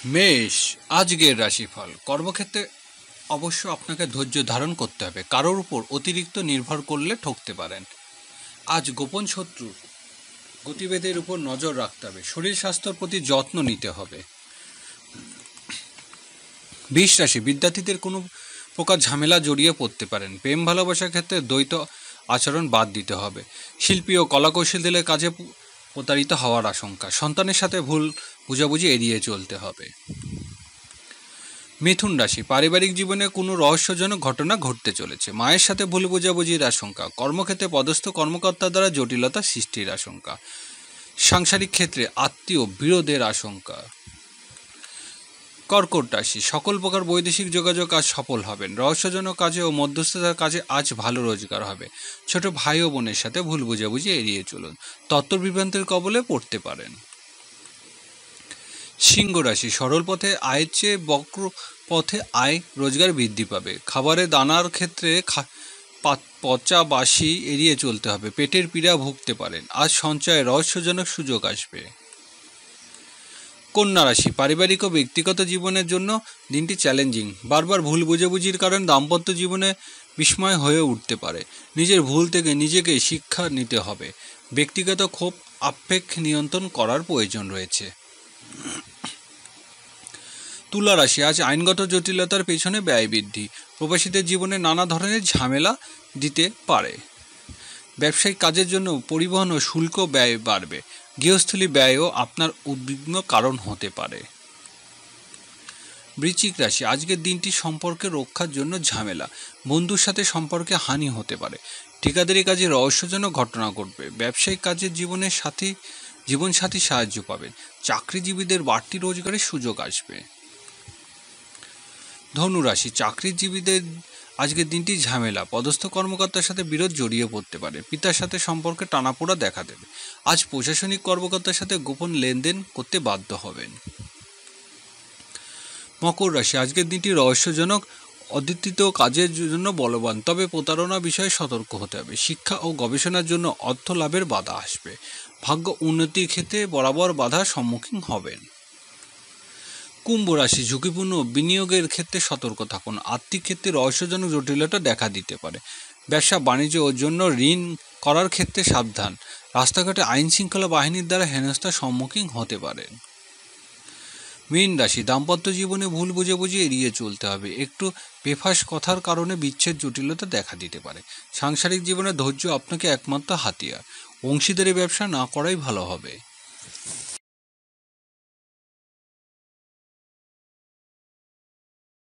মেষ, আজকের রাশিফল। কর্মক্ষেত্রে অবশ্য আপনাকে ধৈর্য ধারণ করতে হবে, কারোর উপর অতিরিক্ত নির্ভর করলে ঠকতে পারেন। আজ গোপন শত্রুর গতিবেগের উপর নজর রাখতে হবে, শরীর স্বাস্থ্যের প্রতি যত্ন নিতে হবে। বৃষ রাশি, বিদ্যার্থীদের কোনো প্রকার ঝামেলা জড়িয়ে পড়তে পারেন। প্রেম ভালোবাসার ক্ষেত্রে দ্বৈত আচরণ বাদ দিতে হবে। শিল্পী ও কলাকৌশলীদের কাজে প্রতারিত হওয়ার আশঙ্কা। সন্তানের সাথে ভুল বুঝাবুঝি এড়িয়ে চলতে হবে। মিথুন রাশি, পারিবারিক জীবনে কোনো রহস্যজনক ঘটনা ঘটতে চলেছে। মায়ের সাথে ভুল বোঝাবুঝির আশঙ্কা। কর্মক্ষেত্রে পদস্থ কর্মকর্তার দ্বারা জটিলতা সৃষ্টির আশঙ্কা। সাংসারিক ক্ষেত্রে আত্মীয় বিরোধের আশঙ্কা। কর্কট রাশি, সকল প্রকার বৈদেশিক যোগাযোগ আজ সফল হবেন। রহস্যজনক কাজে ও মধ্যস্থতার কাজে আজ ভালো রোজগার হবে। ছোট ভাই ও বোনের সাথে ভুল বোঝাবুঝি এড়িয়ে চলুন, তত্ত্ব বিভ্রান্তির কবলে পড়তে পারেন। সিংহ রাশি, সরল পথে আয়ের চেয়ে বক্র পথে আয় রোজগার বৃদ্ধি পাবে। খাবারে দানার ক্ষেত্রে পচা বাসি এড়িয়ে চলতে হবে। পেটের পীড়া ভুগতে পারেন। আজ সঞ্চয়ে রহস্যজনক সুযোগ আসবে। কন্যা রাশি, পারিবারিক ও ব্যক্তিগত জীবনের জন্য দিনটি চ্যালেঞ্জিং। বারবার ভুল বোঝাবুঝির কারণে দাম্পত্য জীবনে বিস্ময় হয়ে উঠতে পারে। নিজের ভুল থেকে নিজেকে শিক্ষা নিতে হবে। ব্যক্তিগত ক্ষোভ আবেগ নিয়ন্ত্রণ করার প্রয়োজন রয়েছে। তুলা রাশি, আজ আইনগত জটিলতার পেছনে ব্যয় বৃদ্ধি। প্রবাসীদের জীবনে নানা ধরনের ঝামেলা দিতে পারে। ব্যবসায়িক কাজের জন্য পরিবহন ও শুল্ক ব্যয় বাড়বে। গৃহস্থলী ব্যয়ও আপনার উদ্বিগ্ন কারণ হতে পারে। বৃশ্চিক রাশি, আজকের দিনটি সম্পর্কে রক্ষার জন্য ঝামেলা। বন্ধুর সাথে সম্পর্কে হানি হতে পারে। ঠিকাদারি কাজে রহস্যজনক ঘটনা ঘটবে। ব্যবসায়িক কাজের জীবনসাথী সাহায্য পাবেন। চাকরিজীবীদের বাড়তি রোজগারের সুযোগ আসবে। ধনু রাশি, চাকরিজীবীদের আজকের দিনটি ঝামেলা। পদস্থ কর্মকর্তার সাথে বিরোধ জড়িয়ে পড়তে পারে। পিতার সাথে সম্পর্কে টানাপোড়া দেখা দেবে। আজ প্রশাসনিক কর্মকর্তার সাথে গোপন লেনদেন করতে বাধ্য হবেন। মকর রাশি, আজকের দিনটি রহস্যজনক অদ্বিতীয় কাজের জন্য বলবান, তবে প্রতারণা বিষয়ে সতর্ক হতে হবে। শিক্ষা ও গবেষণার জন্য অর্থ লাভের বাধা আসবে। ভাগ্য উন্নতির ক্ষেত্রে বরাবর বাধার সম্মুখীন হবেন। কুম্ভ রাশি, ঝুঁকিপূর্ণ বিনিয়োগের ক্ষেত্রে সতর্ক থাকুন। আর্থিক ক্ষেত্রে রহস্যজনক জটিলতা দেখা দিতে পারে। ব্যবসা বাণিজ্য ও জন্য ঋণ করার ক্ষেত্রে সাবধান। রাস্তাঘাটে আইন শৃঙ্খলা বাহিনীর দ্বারা হেনস্থার সম্মুখীন হতে পারেন। মীন রাশি, দাম্পত্য জীবনে ভুল বুঝাবুঝি এড়িয়ে চলতে হবে। একটু বেফাঁস কথার কারণে বিচ্ছেদ জটিলতা দেখা দিতে পারে। সাংসারিক জীবনে ধৈর্য আপনাকে একমাত্র হাতিয়ার। অংশীদারি ব্যবসা না করাই ভালো হবে।